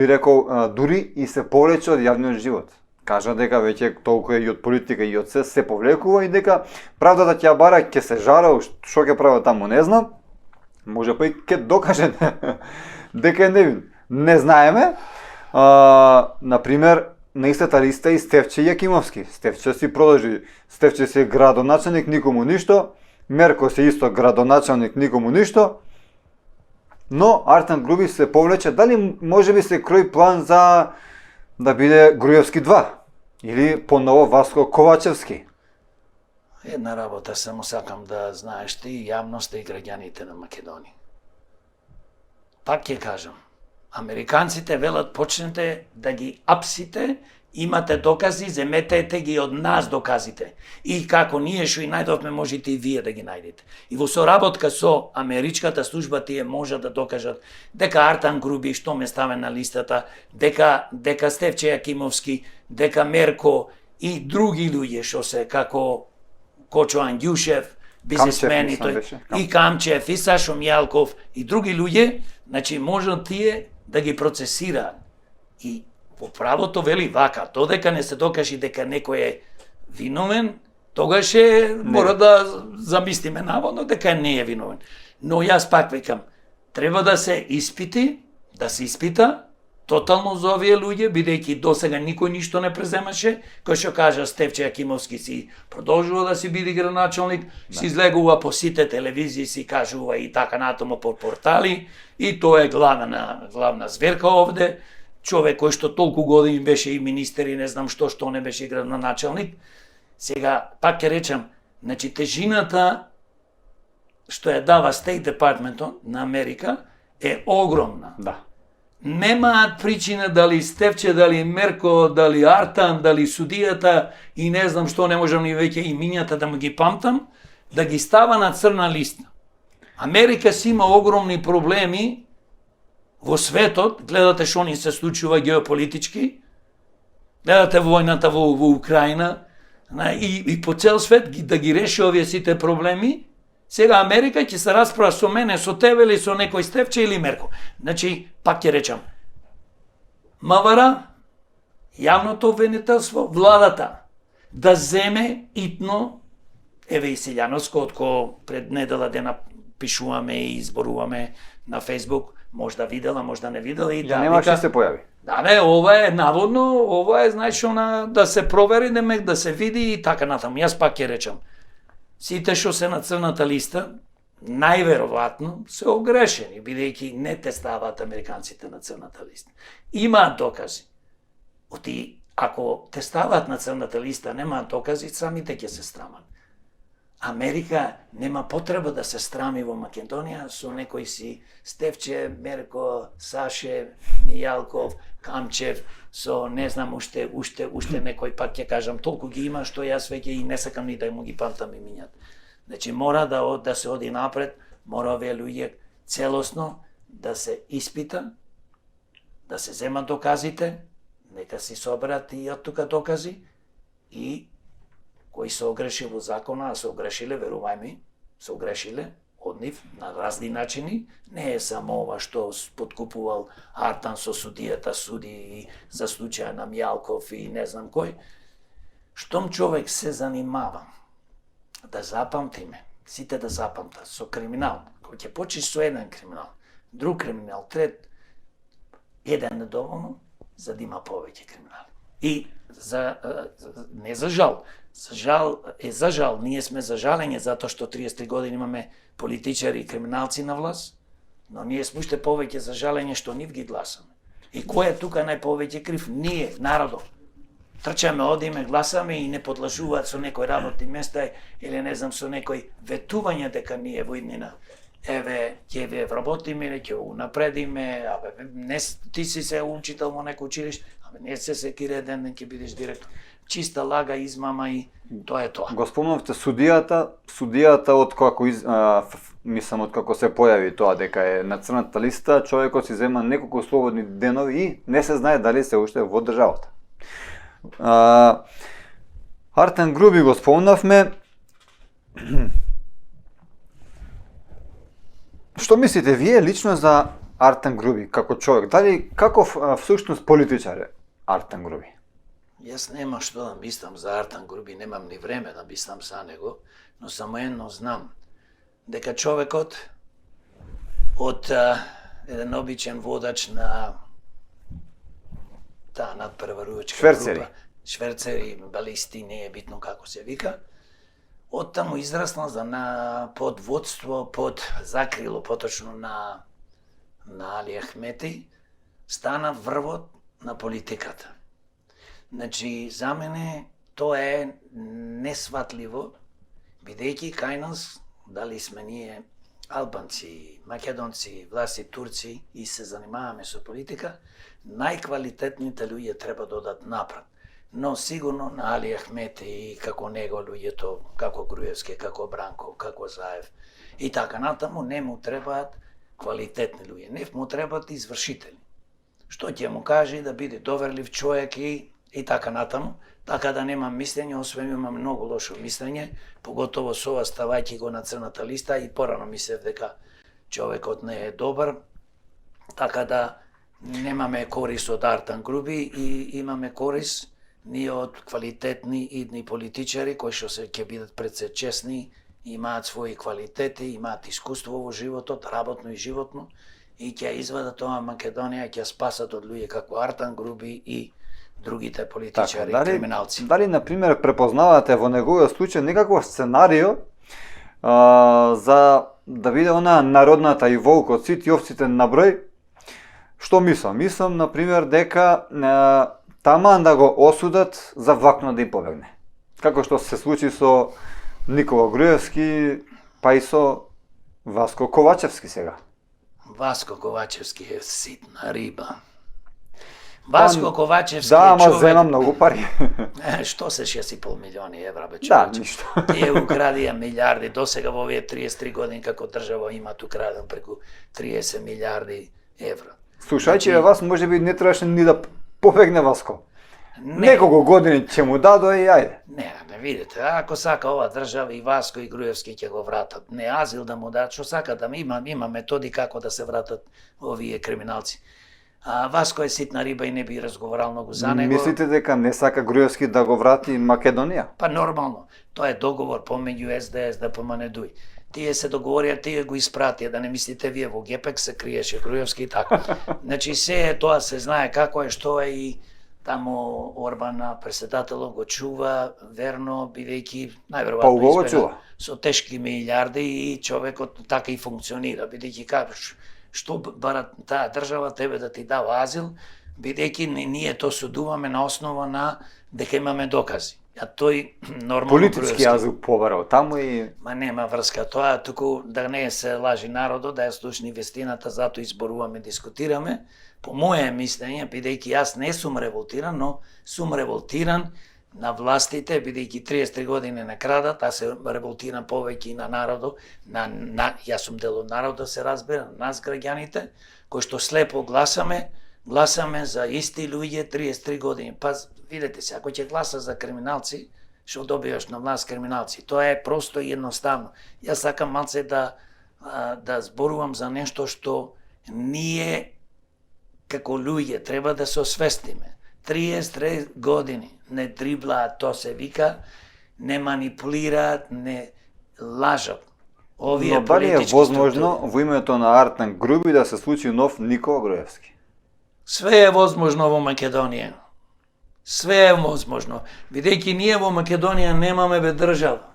би рекол, дури и се повлече од јавниот живот. Кажа дека веќе толку е и од политика и од се повлекува и дека правдата ќе ја бара, ќе се жара, што ќе прави таму не знам. Може па и ќе докаже дека е невин. Не знаеме. Например, на истата листа и Стефче Јакимовски. Стефче си продолжи. Стефче си градоначалник, никому ништо. Мерко си исто градоначалник, никому ништо. Но Артан Грубиш се повлече. Дали може би се крои план за да биде Груевски 2? Или поново Васко Ковачевски? Една работа само сакам да знаеш ти, јавноста и граѓаните на Македонија. Пак ќе кажам, американците велат почнете да ги апсите, имате докази, земетете ги од нас доказите. И како ние што и најдовме, можете и вие да ги најдете. И во соработка со америчката служба тие може да докажат дека Артан Груби што ме ставе на листата, дека Стефче Јакимовски, дека Мерко и други луѓе што се како Кочо Андјушев, бизнесмени, и Камчев, и Сашо Мјалков, и други луѓе, значи можат тие да ги процесираат. И по правото вели вака, додека не се докажи дека некој е виновен, тогаш мора да замислиме наводно дека не е виновен. Но јас пак викам, треба да се испити, да се испита тотално за овие луѓе, бидејќи досега никој ништо не преземаше, кој што кажа Стефче Јакимовски си продолжува да си биде градоначалник, си излегува по сите телевизии, си кажува и така натаму по портали, и тоа е главна зверка овде, човек кој што толку години беше и министер и не знам што не беше градоначалник. Сега, пак ќе речам, значи тежината што ја дава State Department на Америка е огромна. Да. Немаат причина дали Стефче, дали Мерко, дали Артан, дали судијата и не знам што, не можам ни веќе имињата да му ги памтам, да ги става на црна листа. Америка си има огромни проблеми во светот, гледате што ни се случува геополитички, гледате војната во Украина и по цел свет да ги реши овие сите проблеми. Сега Америка ќе се расправа со мене, со тебе или со некој Стефче или Мерко. Значи, пак ќе речам, МВР, јавното обвинителство, владата, да земе итно, еве и Силјановско, отко пред недела дена пишуваме и изборуваме на Фейсбук, можда видела, можда не видела и да немаше да се појави. Да, не, ова е наводно, ова е значи да се провери, да се види и така натаму. Јас пак ќе речам, сите што се на црната листа, најверојатно се огрешени, бидејќи не те ставаат американците на црната листа. Имаат докази. Ако те ставаат на црната листа, немаат докази, самите ќе се страмат. Америка нема потреба да се страми во Македонија со некој си Стефче, Мерко, Саше, Мијалков, Камчев, со не знам уште некој, пак ќе кажам, толку ги има што јас веќе и не сакам ни да му ги памтам имињата. Значи мора да се оди напред, мора овие луѓе целосно да се испита, да се земат доказите, нека си соберат и од тука докази и кои се огреши во закона, а се огрешиле, верувај ми, се огрешиле од нив на разни начини, не е само ова што подкупувал Артан со судијата, суди и за случаја на Мјалков и не знам кој. Штом човек се занимава да запамтиме, сите да запамтат со криминал, кој ќе почне со еден криминал, друг криминал, трет, еден недоволно, за да има повеќе криминали. И не за жал, за жал, ние сме за жалење затоа што 33 години имаме политичари и криминалци на власт, но ние сме уште повеќе за жалење што нив ги гласаме. И кој е тука најповеќе крив? Ние, народот. Трчаме, одиме, гласаме и не подлажуваат со некој работни места или не знам со некој ветување дека ние во иднина ќе ве вработиме или ќе унапредиме, не ти си се учител во некој училиште, не се секире ден ќе бидеш директор. Чиста лага, измама и тоа е тоа. Го спомнавте судијата од како се појави тоа дека е на црната листа, човекот си зема неколку слободни денови и не се знае дали се уште во државата. Артан Груби го спомнавме. Што мислите вие лично за Артем Груби како човек? Дали каков всушност политичар е Артем Груби? Јас нема што да мислам за Артем Груби, немам ни време да мислам за него, но само едно знам, дека човекот од еден обичен водач на таа надпреварувачка Шверцери. група, шверцери, балисти, не е битно како се вика, од таму израснал под водство, под закрило поточно на Али Ахмети, стана врвот на политиката. Значи, за мене тоа е несватливо, бидејќи кај нас, дали сме ние албанци, македонци, власти, турци и се занимаваме со политика, најквалитетните луѓе треба да одат напред. Но сигурно на Али Ахмети и како него луѓето, како Груевски, како Бранков, како Заев и така натаму, не му требаат квалитетни луѓе, не му требаат извршители. Што ќе му каже да биде доверлив човек и така натаму, така да нема мислење, освен има многу лошо мислење, поготово со ова ставајќи го на црната листа и порано мислев дека човекот не е добар, така да немаме корис од Артем Груби и имаме корис ние од квалитетни идни политичари кои што се ќе бидат пред се честни, имаат своји квалитети, имаат искуство во животот, работно и животно, и ќе извадат ова Македонија, ќе спасат од луѓе како Артем Груби и другите политичари, така, криминалци. Дали, например, препознавате во неговиот случај некакво сценарио за да биде она народната и волкот, сите овците на број? Што мислам? Мислам, например, дека таман да го осудат за влакно да им побегне. Како што се случи со Никола Груевски, па и со Васко Ковачевски сега. Васко Ковачевски е ситна риба. Васко Ковачевски да, е ама човек... зема многу пари. Што се 6,5 милиони евра, бе, Да, човече? ништо. Тие украдија милиарди, досега во овие 33 години како држава имат украден преку 30 милиарди евра. Слушајќи вас, може би не требаше ни да побегне Васко. Не. Неколку години ќе му дадо и ајде. Не видите, ако сака ова држава и Васко и Груевски ќе го вратат. Не азил да му дадат, што сака да има методи како да се вратат овие криминалци. А Васко е ситна риба и не би разговарал многу за него. Мислите дека не сака Груевски да го врати Македонија? Па нормално, тоа е договор помеѓу СДС, ДПМН ДУИ. Тие се договорија, тие го испратија, да не мислите вие во Гепек се криеше Груевски и така. Значи се тоа се знае како е, што е и таму Орбан председателот го чува верно, бидејќи најверојатно Па убаво чува. со тешки милиарди и човекот така и функционира, бидејќи кажеш што бара таа држава тебе да ти дава азил, бидејќи ние то судуваме на основа на дека имаме докази. А тој нормално Политички азил побарал таму и... Ма нема врска тоа, туку да не се лажи народот, да ја слушни вестината, затоа изборуваме, дискутираме. По моје мислење, бидејќи јас не сум револтиран, но сум револтиран на властите, бидејќи 33 години не крадат, аз се револтирам повеќе на народот, јас сум дел од народот, се разбира, нас граѓаните, кои што слепо гласаме за исти луѓе 33 години. Па видете се, ако ќе гласа за криминалци, што добиваш на власт криминалци. Тоа е просто и едноставно. Јас сакам малце да зборувам за нешто што ние како луѓе треба да се освестиме. 33 години не дриблаат, тоа се вика, не манипулираат, не лажат. Овие Но дали е политички возможно структури. во името на Артем Груби да се случи нов Никола Груевски? Све е возможно во Македонија. Све е возможно. Бидејќи ние во Македонија немаме држава.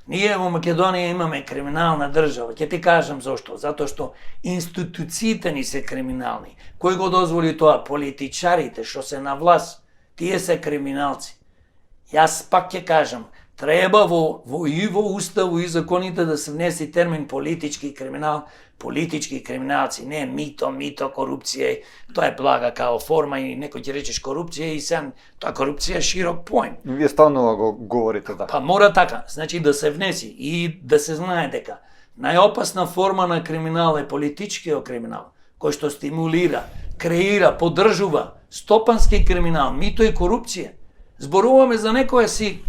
Ние во Македонија имаме криминална држава. Ќе ти кажам зошто. Затоа што институциите ни се криминални. Кој го дозволи тоа? Политичарите што се на власт, тие се криминалци. Јас пак ќе кажам, треба во уставо и законите да се внеси термин политички криминалци, не мито, корупција, тоа е блага као форма и некој ќе речеш корупција и сен, тоа корупција е широк поим. Вие стално го говорите, да. Па мора така, значи да се внеси и да се знае дека најопасна форма на криминал е политичкиот криминал, кој што стимулира, креира, поддржува стопански криминал, мито и корупција. Зборуваме за некоја си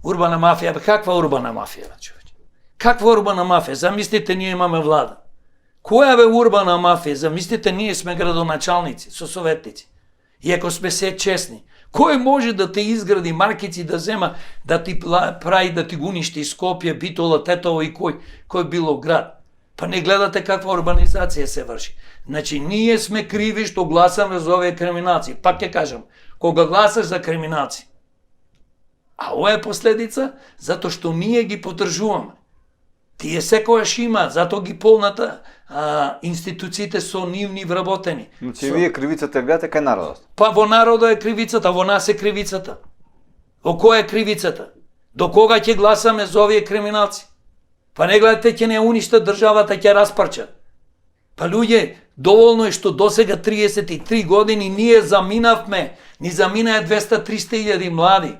урбана мафија, каква урбана мафија, човече? Каква урбана мафија? Замислите, ние имаме влада. Која бе урбана мафија? Замислите, ние сме градоначалници, со советници. И ако сме се честни, кој може да те изгради маркици, да зема, да ти прави, да ти го уништи Скопје, Битола, Тетово и кој било град? Па не гледате каква урбанизација се врши. Значи, ние сме криви што гласаме за овие криминалци. Пак ќе кажам, кога гласаш за криминалци, а ова е последица, затоа што ние ги поддржуваме. Тие секојаш има, затоа ги полната институциите со нивни вработени. Значи, вие кривицата гледате кај народот. Па во народот е кривицата, во нас е кривицата. Во која е кривицата? До кога ќе гласаме за овие криминалци? Па не гледате, ќе не уништат државата, ќе распарчат. Па луѓе, доволно е што досега 33 години ние заминавме, ни заминаа 200-300 илјади млади.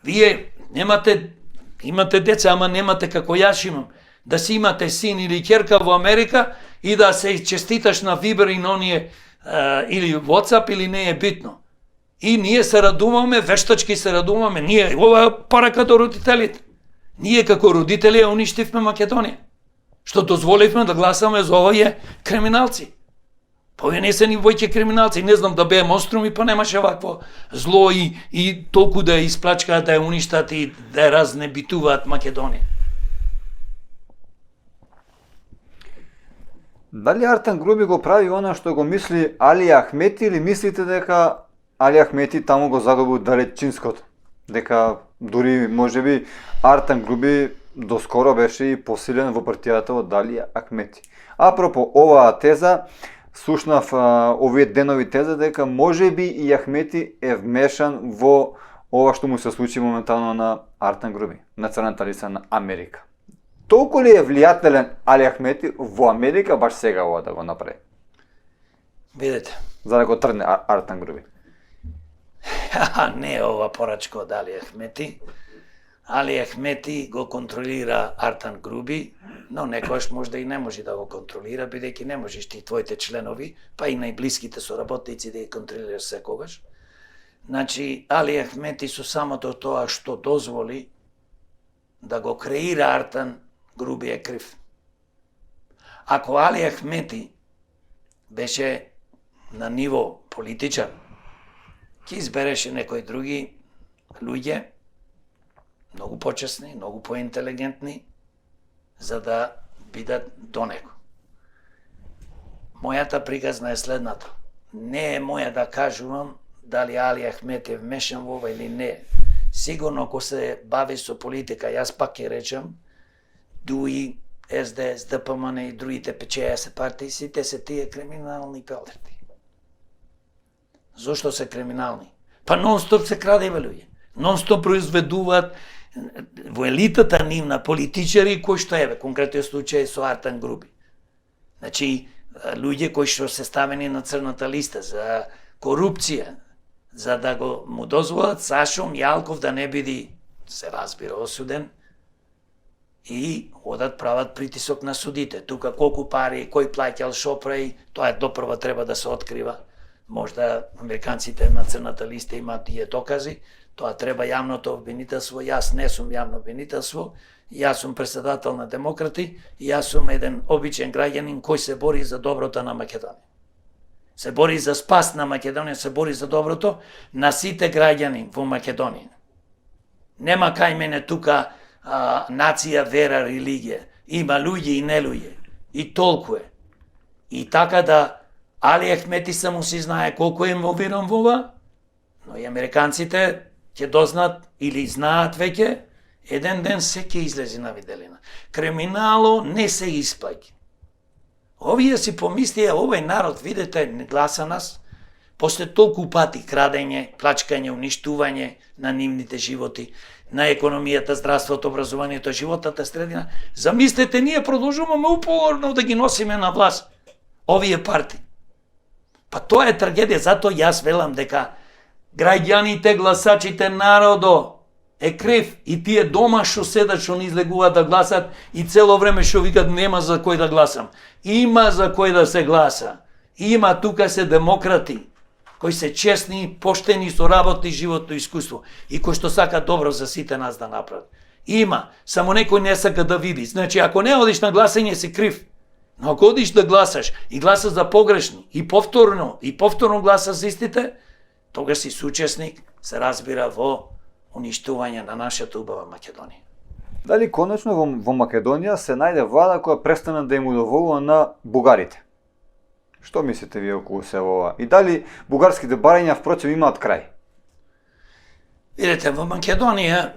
Вие имате деца, ама немате како јас имам. Да си имате син или ќерка во Америка и да се честиташ на Viber и на оние или WhatsApp или не е битно. И ние се радуваме, вештачки се радуваме, ние ова порака до родителите. Ние како родители ја уништивме Македонија. Што дозволивме да гласаме за овие криминалци. Па овие не се ни војќе криминалци, не знам да беа монструми, па немаше вакво зло и толку да ја исплачкаат, да ја уништат и да ја разнебитуваат Македонија. Дали Артан Груби го прави она што го мисли Али Ахмети или мислите дека Али Ахмети таму го загубил далечинското? Дека дури можеби Артан Груби доскоро беше и посилен во партијата од Али Ахмети. Апропо оваа теза, слушнав овие денови теза дека можеби и Ахмети е вмешан во ова што му се случи моментално на Артан Груби, на црната листа на Америка. Толку ли е влијателен Али Ахмети во Америка баш сега ова да го направи? Видете. За да го трне Артан Груби. Не е ова порачка од Али Ахмети. Али Ахмети го контролира Артан Груби, но некојаш можда и не може да го контролира, бидејќи не можеш ти твоите членови, па и најблиските соработници да ги контролираш секогаш. Значи, Али Ахмети со самото тоа што дозволи да го креира Артан Груби е крив. Ако Али Ахмети беше на ниво политичар, ќе избереше некои други луѓе, многу почесни, многу поинтелигентни, за да бидат до него. Мојата приказна е следната. Не е моја да кажувам дали Али Ахмети е вмешан во ова или не. Сигурно ако се бави со политика, јас пак ќе речам, ДУИ, СДС, ДПМН и другите ПЧС партии, сите се тие криминални пелдерти. Зошто се криминални? Па нон-стоп се краде, луѓе. Нон-стоп произведуваат во елитата нивна политичари кои што еве, конкретниот случај со Артан Груби. Значи, луѓе кои што се ставени на црната листа за корупција, за да го му дозволат Сашо Мјалков да не биде, се разбира, осуден, и одат прават притисок на судите. Тука колку пари, кој плаќал, шо прави, тоа е допрва треба да се открива. Можда американците на црната листа имаат тие докази, тоа треба јавното обвинителство. Јас не сум јавно обвинителство, јас сум председател на демократи, јас сум еден обичен граѓанин кој се бори за доброто на Македонија. Се бори за спас на Македонија, се бори за доброто на сите граѓани во Македонија. Нема кај мене тука нација, вера, религија. Има луѓе и не луѓе. И толку е. И така да Али Ахмети само си знае колку е инволвиран во ова, но и американците ќе дознаат или знаат веќе, еден ден се ќе излези на виделина. Криминало не се исплаќа. Овие си помислија, овој народ, видите, не гласа нас, после толку пати крадење, плачкање, уништување на нивните животи, на економијата, здравството, образованието, животната средина. Замислете, ние продолжуваме упорно да ги носиме на власт овие партии. Па тоа е трагедија, затоа јас велам дека граѓаните, гласачите, народо е крив и тие дома што седат, што не излегуваат да гласат и цело време што викат нема за кој да гласам. Има за кој да се гласа. Има, тука се демократи, кои се честни, поштени, со работни животно искуство и кои што сака добро за сите нас да направат. Има, само некој не сака да види. Значи, ако не одиш на гласање, си крив. Но ако одиш да гласаш и гласаш за погрешни и повторно гласаш за истите, тогаш си соучесник, се разбира, во уништување на нашата убава Македонија. Дали конечно во Македонија се најде влада која престана да им удоволува на бугарите? Што мислите вие околу се ова? И дали бугарските барања впрочем имаат крај? Видете, во Македонија